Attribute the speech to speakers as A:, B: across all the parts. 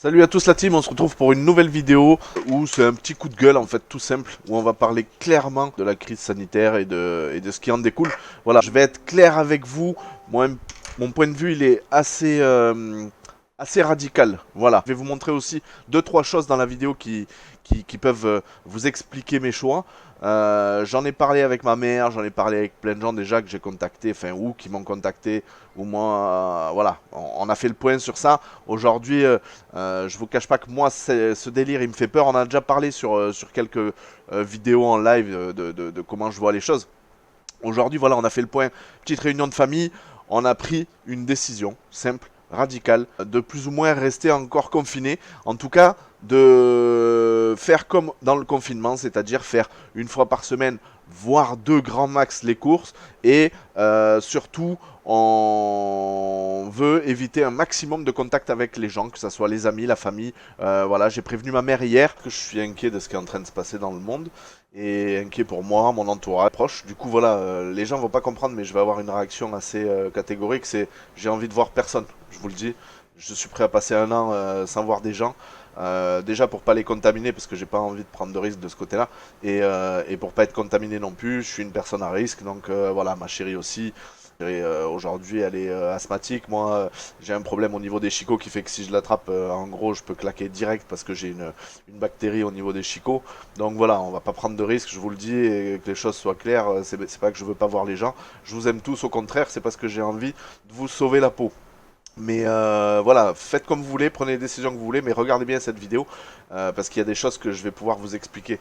A: Salut à tous la team, on se retrouve pour une nouvelle vidéo où c'est un petit coup de gueule en fait tout simple, où on va parler clairement de la crise sanitaire et de ce qui en découle. Voilà, je vais être clair avec vous, moi, mon point de vue il est assez radical. Voilà, je vais vous montrer aussi deux trois choses dans la vidéo qui peuvent vous expliquer mes choix. J'en ai parlé avec ma mère, j'en ai parlé avec plein de gens déjà que j'ai contactés, enfin ou qui m'ont contacté, ou moi, voilà, on a fait le point sur ça. Aujourd'hui, je vous cache pas que moi, ce délire, il me fait peur. On a déjà parlé sur quelques vidéos en live de comment je vois les choses. Aujourd'hui, voilà, on a fait le point. Petite réunion de famille. On a pris une décision simple, radicale, de plus ou moins rester encore confiné. En tout cas, de faire comme dans le confinement, c'est-à-dire faire une fois par semaine, voire deux grands max les courses. Et surtout, on veut éviter un maximum de contact avec les gens, que ce soit les amis, la famille. Voilà, j'ai prévenu ma mère hier que je suis inquiet de ce qui est en train de se passer dans le monde et inquiet pour moi, mon entourage proche. Du coup, voilà, les gens vont pas comprendre, mais je vais avoir une réaction assez catégorique. C'est j'ai envie de voir personne. Je vous le dis, je suis prêt à passer un an sans voir des gens. Déjà pour pas les contaminer parce que j'ai pas envie de prendre de risques de ce côté-là et pour pas être contaminé non plus. Je suis une personne à risque donc voilà, ma chérie aussi. Et aujourd'hui, elle est asthmatique. Moi, j'ai un problème au niveau des chicots qui fait que si je l'attrape, en gros, je peux claquer direct parce que j'ai une bactérie au niveau des chicots. Donc voilà, on va pas prendre de risques, je vous le dis, et que les choses soient claires. C'est pas que je veux pas voir les gens. Je vous aime tous, au contraire, c'est parce que j'ai envie de vous sauver la peau. Mais voilà, faites comme vous voulez, prenez les décisions que vous voulez, mais regardez bien cette vidéo parce qu'il y a des choses que je vais pouvoir vous expliquer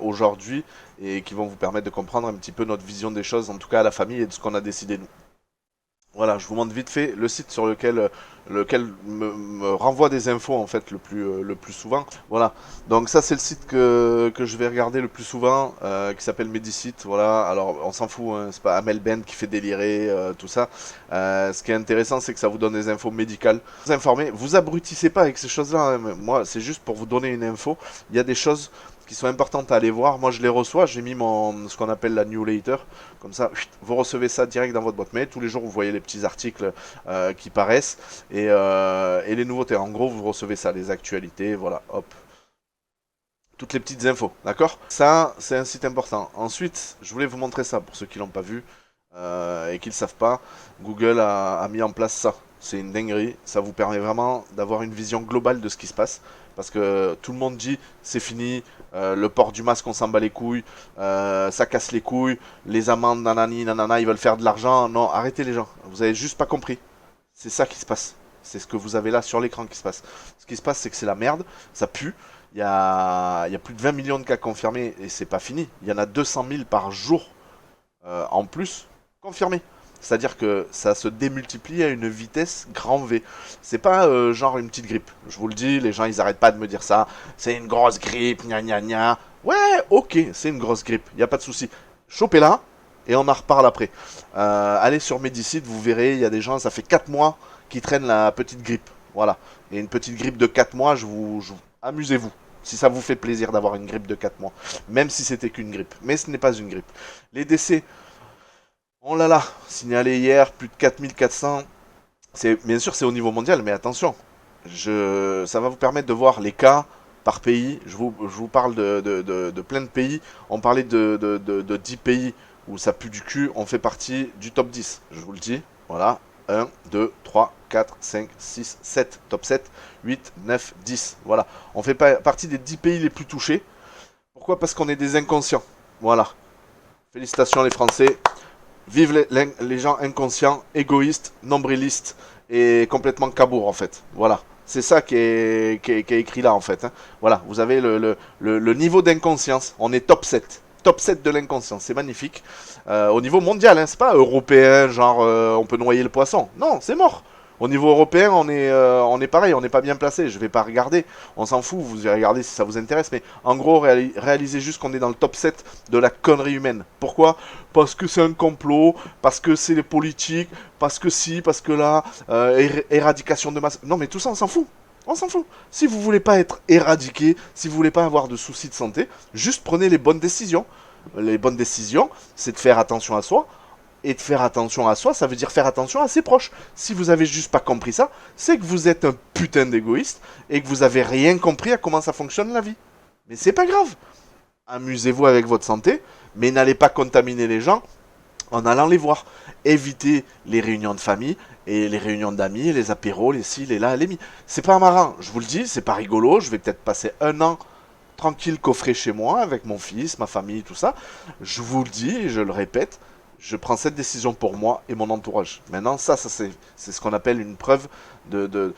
A: aujourd'hui et qui vont vous permettre de comprendre un petit peu notre vision des choses, en tout cas à la famille et de ce qu'on a décidé nous. Voilà, je vous montre vite fait le site sur lequel me renvoie des infos en fait le plus souvent. Voilà, donc ça c'est le site que je vais regarder le plus souvent, qui s'appelle Medisite. Voilà, alors on s'en fout, hein, c'est pas Amel Ben qui fait délirer tout ça. Ce qui est intéressant c'est que ça vous donne des infos médicales. Vous informez, vous abrutissez pas avec ces choses-là. Hein. Moi c'est juste pour vous donner une info. Il y a des choses qui sont importantes à aller voir. Moi je les reçois, j'ai mis ce qu'on appelle la newsletter. Comme ça, vous recevez ça direct dans votre boîte mail. Tous les jours, vous voyez les petits articles qui paraissent et les nouveautés. En gros, vous recevez ça, les actualités, voilà, hop. Toutes les petites infos, d'accord? Ça, c'est un site important. Ensuite, je voulais vous montrer ça pour ceux qui l'ont pas vu et qui ne le savent pas. Google a mis en place ça. C'est une dinguerie. Ça vous permet vraiment d'avoir une vision globale de ce qui se passe. Parce que tout le monde dit c'est fini, le port du masque on s'en bat les couilles, ça casse les couilles, les amendes nanani nanana ils veulent faire de l'argent. Non, arrêtez les gens, vous avez juste pas compris. C'est ça qui se passe. C'est ce que vous avez là sur l'écran qui se passe. Ce qui se passe c'est que c'est la merde, ça pue. Il y a plus de 20 millions de cas confirmés et c'est pas fini. Il y en a 200 000 par jour en plus confirmés. C'est-à-dire que ça se démultiplie à une vitesse grand V. C'est pas genre une petite grippe. Je vous le dis, les gens ils arrêtent pas de me dire ça. C'est une grosse grippe, gna gna gna. Ouais, ok, c'est une grosse grippe, y a pas de souci. Chopez-la et on en reparle après. Allez sur Medicide, vous verrez, il y a des gens, ça fait 4 mois qui traînent la petite grippe. Voilà. Et une petite grippe de 4 mois, amusez-vous. Si ça vous fait plaisir d'avoir une grippe de 4 mois. Même si c'était qu'une grippe. Mais ce n'est pas une grippe. Les décès, oh là là, signalé hier, plus de 4400. Bien sûr, c'est au niveau mondial, mais attention, ça va vous permettre de voir les cas par pays. Je vous parle de plein de pays. On parlait de 10 pays où ça pue du cul. On fait partie du top 10, je vous le dis. Voilà, 1, 2, 3, 4, 5, 6, 7. Top 7, 8, 9, 10. Voilà, on fait partie des 10 pays les plus touchés. Pourquoi? Parce qu'on est des inconscients. Voilà. Félicitations les Français. Vive les gens inconscients, égoïstes, nombrilistes et complètement cabourgs en fait. Voilà. C'est ça qui est écrit là en fait. Hein. Voilà, vous avez le niveau d'inconscience. On est top 7. Top 7 de l'inconscience, c'est magnifique. Au niveau mondial, hein, c'est pas européen, genre on peut noyer le poisson. Non, c'est mort. Au niveau européen, on est pareil, on n'est pas bien placé. Je vais pas regarder, on s'en fout, vous irez regarder si ça vous intéresse. Mais en gros, réalisez juste qu'on est dans le top 7 de la connerie humaine. Pourquoi? Parce que c'est un complot, parce que c'est les politiques, parce que si, parce que là, éradication de masse. Non, mais tout ça, on s'en fout. On s'en fout. Si vous voulez pas être éradiqué, si vous voulez pas avoir de soucis de santé, juste prenez les bonnes décisions. Les bonnes décisions, c'est de faire attention à soi, Et de faire attention à soi, ça veut dire faire attention à ses proches. Si vous avez juste pas compris ça, c'est que vous êtes un putain d'égoïste et que vous avez rien compris à comment ça fonctionne la vie. Mais c'est pas grave. Amusez-vous avec votre santé, mais n'allez pas contaminer les gens en allant les voir. Évitez les réunions de famille et les réunions d'amis, les apéros, les ci, les là, les mi. C'est pas marrant, je vous le dis, c'est pas rigolo. Je vais peut-être passer un an tranquille coffré chez moi avec mon fils, ma famille, tout ça. Je vous le dis et je le répète, je prends cette décision pour moi et mon entourage. Maintenant, ça c'est ce qu'on appelle une preuve de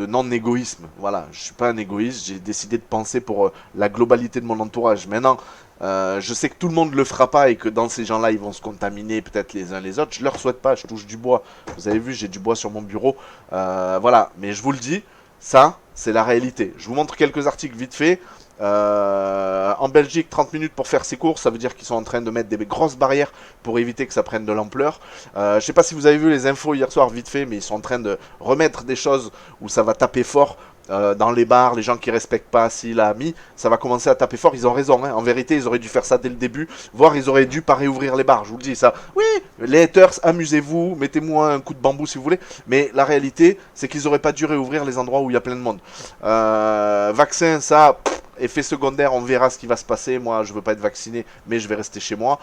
A: non-égoïsme. Voilà, je suis pas un égoïste, j'ai décidé de penser pour la globalité de mon entourage. Maintenant, je sais que tout le monde le fera pas et que dans ces gens-là, ils vont se contaminer peut-être les uns les autres. Je leur souhaite pas, je touche du bois. Vous avez vu, j'ai du bois sur mon bureau. Voilà, mais je vous le dis, ça, c'est la réalité. Je vous montre quelques articles vite fait. En Belgique, 30 minutes pour faire ses courses, ça veut dire qu'ils sont en train de mettre des grosses barrières pour éviter que ça prenne de l'ampleur. Je sais pas si vous avez vu les infos hier soir vite fait, mais ils sont en train de remettre des choses où ça va taper fort. Dans les bars, les gens qui respectent pas s'il a mis, ça va commencer à taper fort. Ils ont raison, hein. En vérité, ils auraient dû faire ça dès le début, voire ils auraient dû pas réouvrir les bars. Je vous le dis ça. Oui, les haters, amusez-vous, mettez-moi un coup de bambou si vous voulez. Mais la réalité, c'est qu'ils auraient pas dû réouvrir les endroits où il y a plein de monde. Vaccin, ça. Effet secondaire, on verra ce qui va se passer. Moi, je veux pas être vacciné, mais je vais rester chez moi.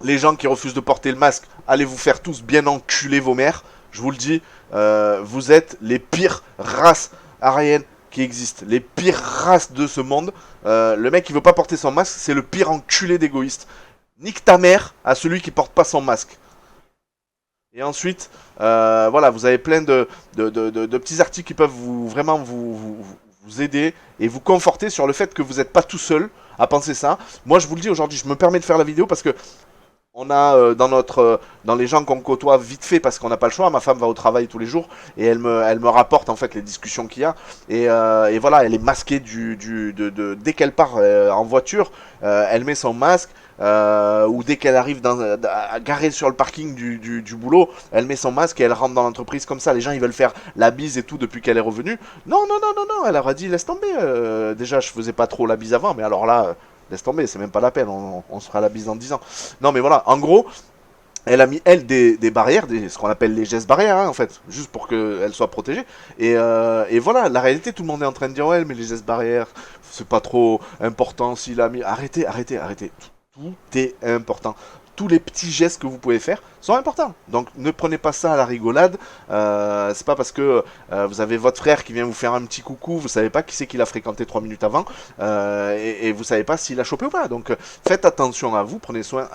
A: Les gens qui refusent de porter le masque, allez vous faire tous bien enculer vos mères. Je vous le dis, vous êtes les pires races aryennes qui existent. Les pires races de ce monde. Le mec qui veut pas porter son masque, c'est le pire enculé d'égoïste. Nique ta mère à celui qui porte pas son masque. Et ensuite, voilà, vous avez plein de petits articles qui peuvent vraiment vous aider et vous conforter sur le fait que vous n'êtes pas tout seul à penser ça. Moi, je vous le dis aujourd'hui, je me permets de faire la vidéo parce que on a dans les gens qu'on côtoie vite fait parce qu'on n'a pas le choix. Ma femme va au travail tous les jours et elle me rapporte en fait les discussions qu'il y a et voilà, elle est masquée dès qu'elle part en voiture, elle met son masque. Ou dès qu'elle arrive à garer sur le parking du boulot, elle met son masque et elle rentre dans l'entreprise comme ça. Les gens ils veulent faire la bise et tout depuis qu'elle est revenue. Non, non, non, non, non, elle leur a dit laisse tomber. Déjà je faisais pas trop la bise avant, mais alors là, laisse tomber, c'est même pas la peine, on se fera la bise dans 10 ans. Non mais voilà, en gros, elle a mis elle des barrières, ce qu'on appelle les gestes barrières hein, en fait, juste pour qu'elle soit protégée. Et voilà, la réalité, tout le monde est en train de dire ouais mais les gestes barrières, c'est pas trop important s'il a mis. Arrêtez, arrêtez, arrêtez. Tout est important. Tous les petits gestes que vous pouvez faire sont importants. Donc ne prenez pas ça à la rigolade. C'est pas parce que vous avez votre frère qui vient vous faire un petit coucou, vous savez pas qui c'est qu'il a fréquenté 3 minutes avant, et vous savez pas s'il a chopé ou pas. Donc faites attention à vous, prenez soin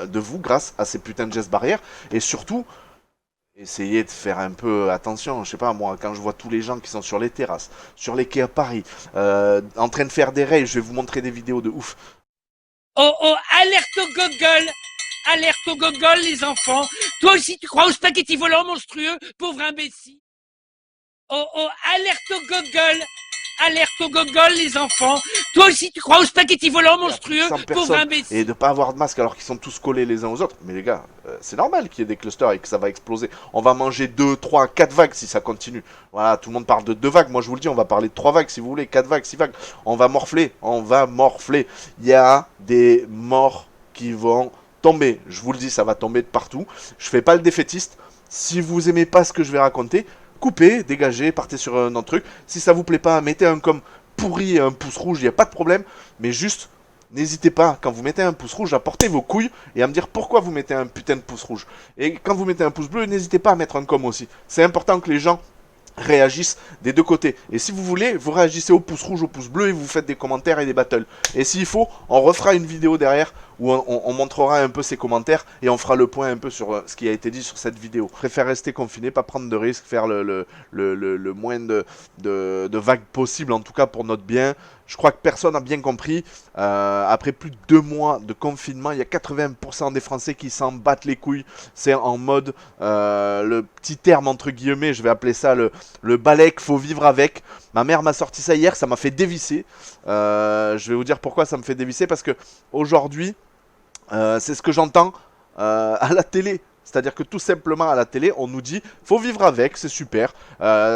A: de vous grâce à ces putains de gestes barrières. Et surtout, essayez de faire un peu attention. Je sais pas, moi, quand je vois tous les gens qui sont sur les terrasses, sur les quais à Paris, en train de faire des rails, je vais vous montrer des vidéos de ouf.
B: Oh oh, alerte au gogol! Alerte au gogol, les enfants! Toi aussi, tu crois au spaghetti volant monstrueux, pauvre imbécile! Oh oh, alerte au gogol! Alerte au gogol, les enfants! Toi aussi, tu crois au spaghetti volant monstrueux, pauvre imbécile!
A: Et de pas avoir de masque alors qu'ils sont tous collés les uns aux autres. Mais les gars, c'est normal qu'il y ait des clusters et que ça va exploser. On va manger 2, 3, 4 vagues si ça continue. Voilà, tout le monde parle de 2 vagues. Moi, je vous le dis, on va parler de 3 vagues si vous voulez, 4 vagues, 6 vagues. On va morfler, on va morfler. Il y a des morts qui vont tomber. Je vous le dis, ça va tomber de partout. Je fais pas le défaitiste. Si vous aimez pas ce que je vais raconter, coupez, dégagez, partez sur un autre truc. Si ça vous plaît pas, mettez un comme pourri et un pouce rouge, il n'y a pas de problème. Mais juste, n'hésitez pas, quand vous mettez un pouce rouge, à porter vos couilles et à me dire pourquoi vous mettez un putain de pouce rouge. Et quand vous mettez un pouce bleu, n'hésitez pas à mettre un comme aussi. C'est important que les gens réagissent des deux côtés. Et si vous voulez, vous réagissez au pouce rouge, au pouce bleu et vous faites des commentaires et des battles. Et s'il faut, on refera une vidéo derrière où on montrera un peu ces commentaires et on fera le point un peu sur ce qui a été dit sur cette vidéo. Je préfère rester confiné, pas prendre de risques, faire le moins de vagues possible, en tout cas pour notre bien. Je crois que personne n'a bien compris. Après plus de 2 mois de confinement, il y a 80% des Français qui s'en battent les couilles. C'est en mode, le petit terme entre guillemets, je vais appeler ça le balai qu'il faut vivre avec. Ma mère m'a sorti ça hier, ça m'a fait dévisser. Je vais vous dire pourquoi ça me fait dévisser, parce que aujourd'hui, c'est ce que j'entends à la télé. C'est-à-dire que tout simplement à la télé, on nous dit faut vivre avec, c'est super,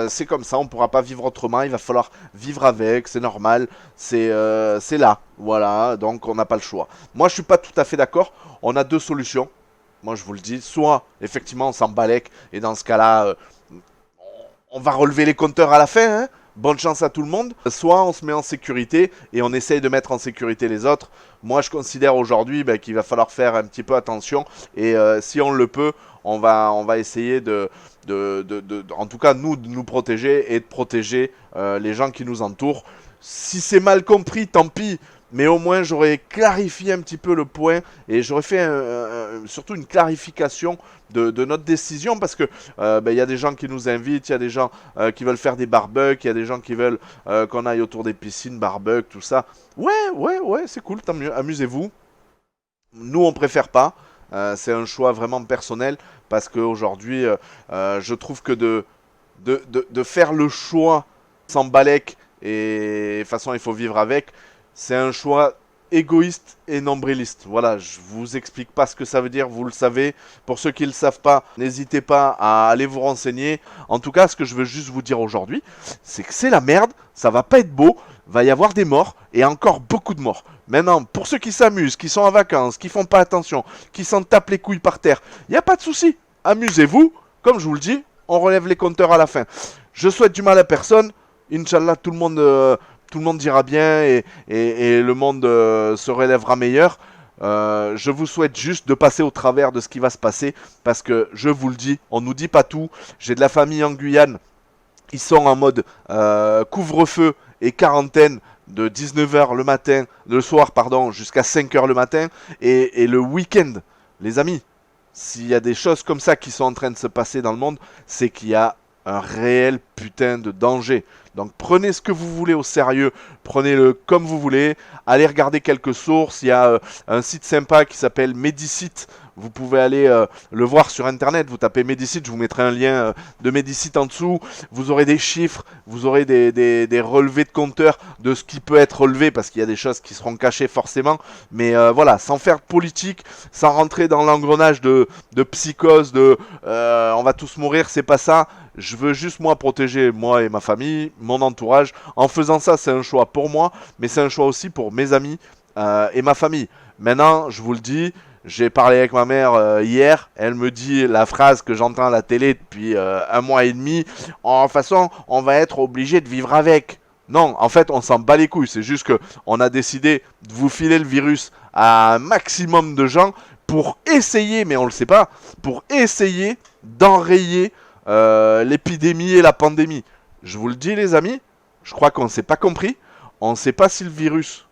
A: c'est comme ça, on ne pourra pas vivre autrement, il va falloir vivre avec, c'est normal, c'est là, voilà, donc on n'a pas le choix. Moi je suis pas tout à fait d'accord, on a 2 solutions. Moi je vous le dis, soit effectivement on s'embalèque et dans ce cas-là, on va relever les compteurs à la fin, hein. Bonne chance à tout le monde. Soit on se met en sécurité et on essaye de mettre en sécurité les autres. Moi je considère aujourd'hui qu'il va falloir faire un petit peu attention. Et si on le peut, on va essayer en tout cas nous, de nous protéger et de protéger les gens qui nous entourent. Si c'est mal compris, tant pis. Mais au moins j'aurais clarifié un petit peu le point et j'aurais fait surtout une clarification de notre décision parce que y a des gens qui nous invitent, il y a des gens qui veulent faire des barbecues, il y a des gens qui veulent qu'on aille autour des piscines, barbecue, tout ça. Ouais, c'est cool, tant mieux, amusez-vous. Nous on préfère pas, c'est un choix vraiment personnel parce qu'aujourd'hui je trouve que de faire le choix sans balèque et de toute façon il faut vivre avec. C'est un choix égoïste et nombriliste. Voilà, je vous explique pas ce que ça veut dire, vous le savez. Pour ceux qui ne le savent pas, n'hésitez pas à aller vous renseigner. En tout cas, ce que je veux juste vous dire aujourd'hui, c'est que c'est la merde, ça va pas être beau, va y avoir des morts, et encore beaucoup de morts. Maintenant, pour ceux qui s'amusent, qui sont en vacances, qui font pas attention, qui s'en tapent les couilles par terre, il n'y a pas de souci. Amusez-vous, comme je vous le dis, on relève les compteurs à la fin. Je souhaite du mal à personne, Inch'Allah, tout le monde ira bien et le monde se relèvera meilleur. Je vous souhaite juste de passer au travers de ce qui va se passer parce que je vous le dis, on nous dit pas tout. J'ai de la famille en Guyane, ils sont en mode couvre-feu et quarantaine de 19h le soir jusqu'à 5h le matin et le week-end, les amis. S'il y a des choses comme ça qui sont en train de se passer dans le monde, c'est qu'il y a un réel putain de danger. Donc prenez ce que vous voulez au sérieux, prenez-le comme vous voulez, allez regarder quelques sources, il y a un site sympa qui s'appelle Medicite, vous pouvez aller le voir sur internet, vous tapez Medicite, je vous mettrai un lien de Medicite en dessous, vous aurez des chiffres, vous aurez des relevés de compteurs de ce qui peut être relevé, parce qu'il y a des choses qui seront cachées forcément, mais voilà, sans faire de politique, sans rentrer dans l'engrenage de psychose, on va tous mourir, c'est pas ça. Je veux juste moi protéger moi et ma famille, mon entourage. En faisant ça, c'est un choix pour moi, mais c'est un choix aussi pour mes amis et ma famille. Maintenant, je vous le dis, j'ai parlé avec ma mère hier. Elle me dit la phrase que j'entends à la télé depuis 1 mois et demi. En façon, on va être obligé de vivre avec. Non, en fait, on s'en bat les couilles. C'est juste que on a décidé de vous filer le virus à un maximum de gens pour essayer, mais on le sait pas, pour essayer d'enrayer l'épidémie et la pandémie. Je vous le dis les amis, je crois qu'on ne s'est pas compris. On ne sait pas si le virus,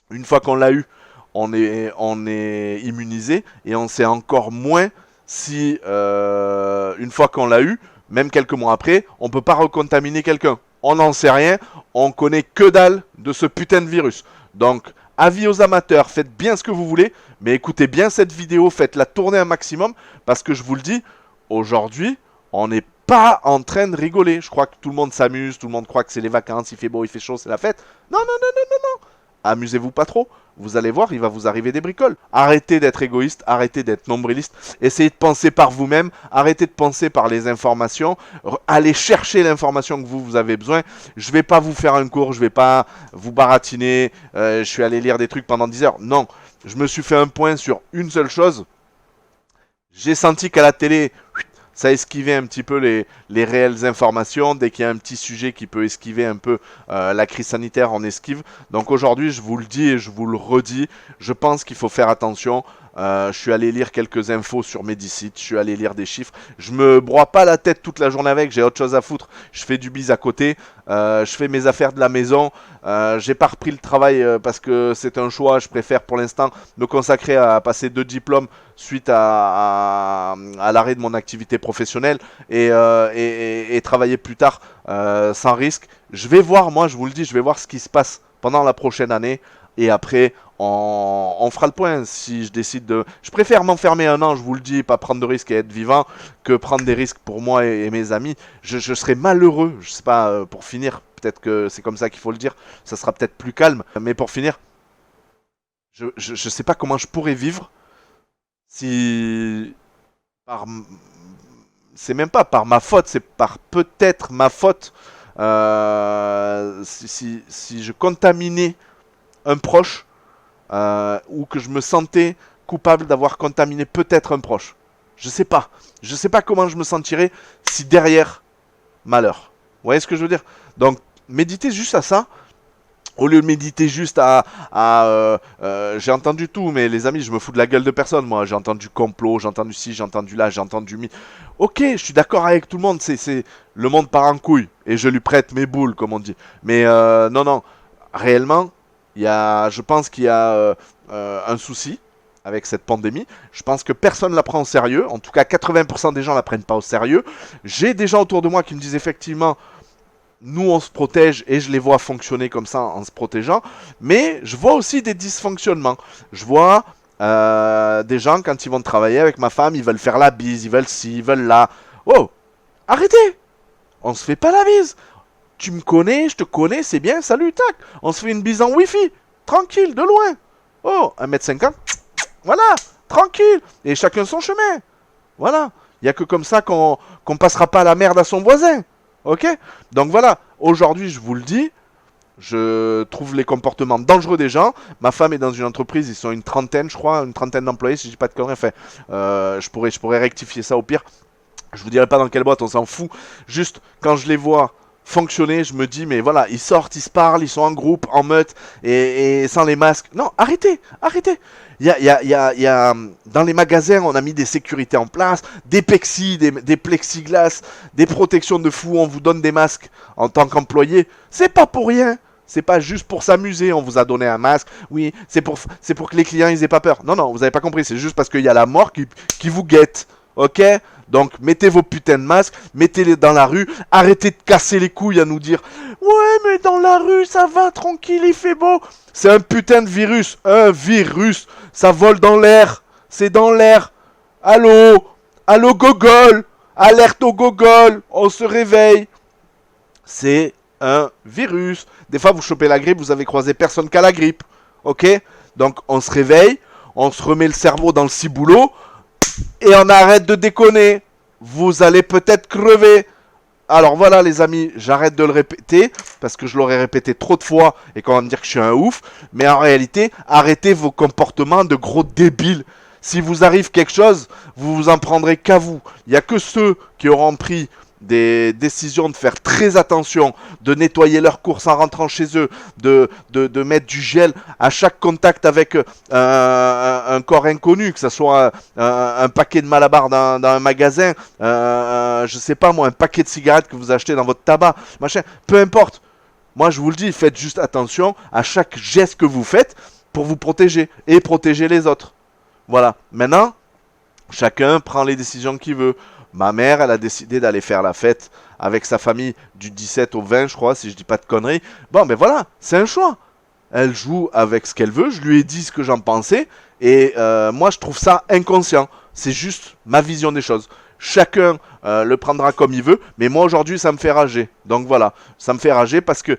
A: une fois qu'on l'a eu, on est immunisé. Et on sait encore moins si, une fois qu'on l'a eu, même quelques mois après, on ne peut pas recontaminer quelqu'un. On n'en sait rien, on connaît que dalle de ce putain de virus. Donc, avis aux amateurs, faites bien ce que vous voulez, mais écoutez bien cette vidéo, faites-la tourner un maximum, parce que je vous le dis, aujourd'hui, on n'est pas en train de rigoler. Je crois que tout le monde s'amuse, tout le monde croit que c'est les vacances, il fait beau, il fait chaud, c'est la fête. Non. Amusez-vous pas trop. Vous allez voir, il va vous arriver des bricoles. Arrêtez d'être égoïste, arrêtez d'être nombriliste. Essayez de penser par vous-même, arrêtez de penser par les informations. Allez chercher l'information que vous avez besoin. Je vais pas vous faire un cours, je vais pas vous baratiner. Je suis allé lire des trucs pendant 10 heures. Non, je me suis fait un point sur une seule chose. J'ai senti qu'à la télé, ça esquivait un petit peu les réelles informations. Dès qu'il y a un petit sujet qui peut esquiver un peu la crise sanitaire, on esquive. Donc aujourd'hui, je vous le dis et je vous le redis, je pense qu'il faut faire attention. Je suis allé lire quelques infos sur Medicite, je suis allé lire des chiffres. Je me broie pas la tête toute la journée avec, j'ai autre chose à foutre. Je fais du bise à côté, je fais mes affaires de la maison. J'ai pas repris le travail parce que c'est un choix. Je préfère pour l'instant me consacrer à passer 2 diplômes suite à l'arrêt de mon activité professionnelle et travailler plus tard sans risque. Je vais voir, moi je vous le dis, je vais voir ce qui se passe pendant la prochaine année. Et après, on fera le point. Si je décide de... Je préfère m'enfermer 1 an, je vous le dis, pas prendre de risques et être vivant, que prendre des risques pour moi et mes amis. Je serais malheureux, je sais pas, pour finir, peut-être que c'est comme ça qu'il faut le dire, ça sera peut-être plus calme. Mais pour finir, je sais pas comment je pourrais vivre si... C'est même pas par ma faute, c'est par peut-être ma faute. Si je contaminais un proche ou que je me sentais coupable d'avoir contaminé peut-être un proche. Je sais pas. Je sais pas comment je me sentirais si derrière, malheur. Vous voyez ce que je veux dire? Donc, méditez juste à ça. Au lieu de méditer juste j'ai entendu tout, mais les amis, je me fous de la gueule de personne, moi. J'ai entendu complot, j'ai entendu ci, j'ai entendu là, j'ai entendu mi. Ok, je suis d'accord avec tout le monde, le monde part en couille, et je lui prête mes boules, comme on dit. Mais non, réellement, je pense qu'il y a un souci avec cette pandémie. Je pense que personne ne la prend au sérieux. En tout cas, 80% des gens ne la prennent pas au sérieux. J'ai des gens autour de moi qui me disent effectivement... Nous, on se protège et je les vois fonctionner comme ça en se protégeant. Mais je vois aussi des dysfonctionnements. Je vois des gens, quand ils vont travailler avec ma femme, ils veulent faire la bise, ils veulent ci, ils veulent là. Oh, arrêtez! On se fait pas la bise. Tu me connais, je te connais, c'est bien, salut, tac. On se fait une bise en wifi, tranquille, de loin. Oh, 1m50, voilà, tranquille. Et chacun son chemin. Voilà. Il n'y a que comme ça qu'on passera pas la merde à son voisin. Ok? Donc voilà, aujourd'hui je vous le dis, je trouve les comportements dangereux des gens. Ma femme est dans une entreprise, ils sont une trentaine je crois, une trentaine d'employés si je dis pas de conneries. Enfin, je pourrais rectifier ça au pire. Je vous dirai pas dans quelle boîte, on s'en fout. Juste, quand je les vois fonctionner, je me dis, mais voilà, ils sortent, ils se parlent, ils sont en groupe, en meute, et sans les masques. Non, arrêtez. Dans les magasins, on a mis des sécurités en place, des des plexiglas, des protections de fou, on vous donne des masques en tant qu'employé. C'est pas pour rien. C'est pas juste pour s'amuser, on vous a donné un masque. Oui, c'est pour que les clients ils aient pas peur. Non, vous avez pas compris, c'est juste parce qu'il y a la mort qui vous guette. Ok? Donc mettez vos putains de masques, mettez-les dans la rue, arrêtez de casser les couilles à nous dire « Ouais, mais dans la rue, ça va, tranquille, il fait beau. » C'est un putain de virus, ça vole dans l'air, c'est dans l'air. Allô, gogol, alerte au gogol, on se réveille. C'est un virus. Des fois, vous chopez la grippe, vous avez croisé personne qu'à la grippe. Ok? Donc on se réveille, on se remet le cerveau dans le ciboulot, et on arrête de déconner. Vous allez peut-être crever. Alors voilà les amis, j'arrête de le répéter, parce que je l'aurais répété trop de fois, et qu'on va me dire que je suis un ouf. Mais en réalité, arrêtez vos comportements de gros débiles. Si vous arrive quelque chose, vous vous en prendrez qu'à vous. Il n'y a que ceux qui auront pris des décisions de faire très attention, de nettoyer leurs courses en rentrant chez eux, de mettre du gel à chaque contact avec un corps inconnu, que ce soit un paquet de Malabar dans un magasin, je sais pas moi, un paquet de cigarettes que vous achetez dans votre tabac, machin, peu importe. Moi je vous le dis, faites juste attention à chaque geste que vous faites pour vous protéger et protéger les autres. Voilà, maintenant, chacun prend les décisions qu'il veut. Ma mère, elle a décidé d'aller faire la fête avec sa famille du 17 au 20, je crois, si je dis pas de conneries. Bon, ben voilà, c'est un choix. Elle joue avec ce qu'elle veut, je lui ai dit ce que j'en pensais, et moi je trouve ça inconscient. C'est juste ma vision des choses. Chacun le prendra comme il veut, mais moi aujourd'hui ça me fait rager. Donc voilà, ça me fait rager parce que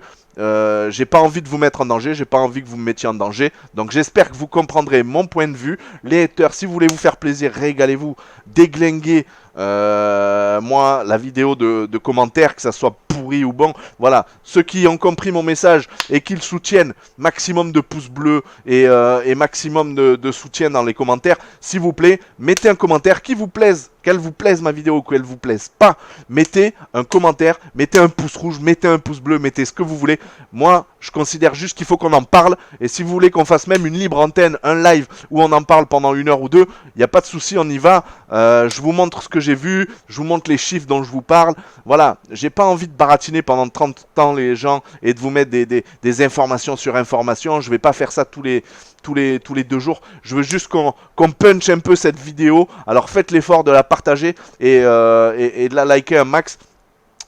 A: j'ai pas envie de vous mettre en danger, j'ai pas envie que vous me mettiez en danger. Donc j'espère que vous comprendrez mon point de vue. Les haters, si vous voulez vous faire plaisir, régalez-vous, déglinguez moi la vidéo de commentaires, que ça soit pourri ou bon. Voilà, ceux qui ont compris mon message et qui le soutiennent, maximum de pouces bleus et maximum de soutien dans les commentaires. S'il vous plaît, mettez un commentaire qui vous plaise, qu'elle vous plaise ma vidéo ou qu'elle vous plaise pas. Mettez un commentaire, mettez un pouce rouge, mettez un pouce bleu, mettez ce que vous voulez. Moi, je considère juste qu'il faut qu'on en parle. Et si vous voulez qu'on fasse même une libre antenne, un live où on en parle pendant 1 heure ou 2, il n'y a pas de souci, on y va. Je vous montre ce que j'ai vu, je vous montre les chiffres dont je vous parle. Voilà, j'ai pas envie de baratiner pendant 30 ans les gens et de vous mettre des informations sur informations. Je vais pas faire ça tous les 2 jours. Je veux juste qu'on punch un peu cette vidéo. Alors faites l'effort de la partager et de la liker un max.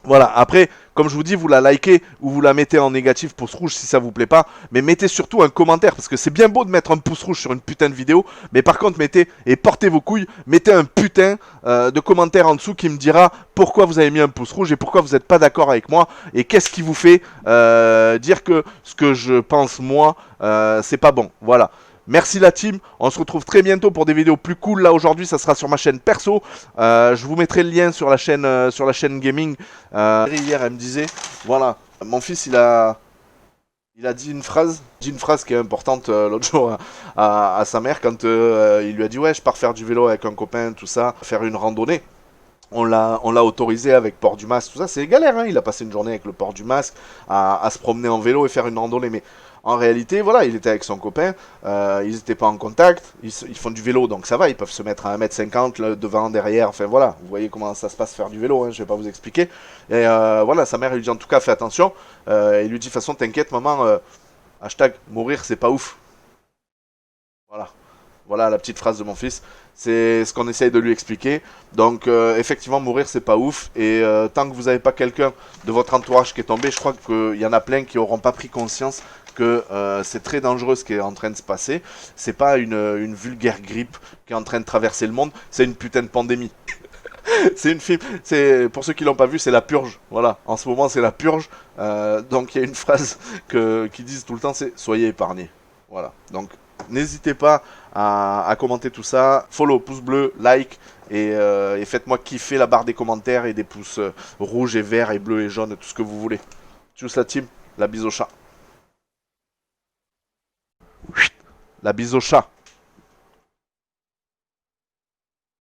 A: Voilà, après, comme je vous dis, vous la likez ou vous la mettez en négatif pouce rouge si ça vous plaît pas. Mais mettez surtout un commentaire, parce que c'est bien beau de mettre un pouce rouge sur une putain de vidéo. Mais par contre, mettez, et portez vos couilles, mettez un putain de commentaire en dessous qui me dira pourquoi vous avez mis un pouce rouge et pourquoi vous n'êtes pas d'accord avec moi. Et qu'est-ce qui vous fait dire que ce que je pense moi, c'est pas bon. Voilà. Merci la team, on se retrouve très bientôt pour des vidéos plus cool. Là aujourd'hui ça sera sur ma chaîne perso. Je vous mettrai le lien sur la chaîne gaming. Hier elle me disait, voilà, mon fils il a Il a dit une phrase qui est importante l'autre jour à sa mère quand il lui a dit ouais je pars faire du vélo avec un copain, tout ça, faire une randonnée. On l'a autorisé avec port du masque, tout ça, c'est galère, hein. Il a passé une journée avec le port du masque, à se promener en vélo et faire une randonnée. Mais en réalité, voilà, il était avec son copain, ils n'étaient pas en contact, ils font du vélo, donc ça va, ils peuvent se mettre à 1m50 devant, derrière, enfin voilà, vous voyez comment ça se passe faire du vélo, hein, je vais pas vous expliquer. Et voilà, sa mère lui dit en tout cas, fais attention, il lui dit de toute façon, t'inquiète maman, hashtag, mourir c'est pas ouf. Voilà. Voilà la petite phrase de mon fils. C'est ce qu'on essaye de lui expliquer. Donc effectivement mourir c'est pas ouf. Et tant que vous n'avez pas quelqu'un de votre entourage qui est tombé, je crois qu'il y en a plein qui n'auront pas pris conscience que c'est très dangereux ce qui est en train de se passer. C'est pas une vulgaire grippe qui est en train de traverser le monde, c'est une putain de pandémie. C'est une film. C'est pour ceux qui l'ont pas vu, c'est la purge. Voilà. En ce moment c'est la purge. Donc il y a une phrase qu'ils disent tout le temps, c'est soyez épargnés. Voilà. Donc n'hésitez pas à commenter tout ça. Follow, pouce bleu, like. Et faites-moi kiffer la barre des commentaires et des pouces rouges et verts et bleus et jaunes, tout ce que vous voulez. Tchuss la team, la bise au chat. La bise au chat.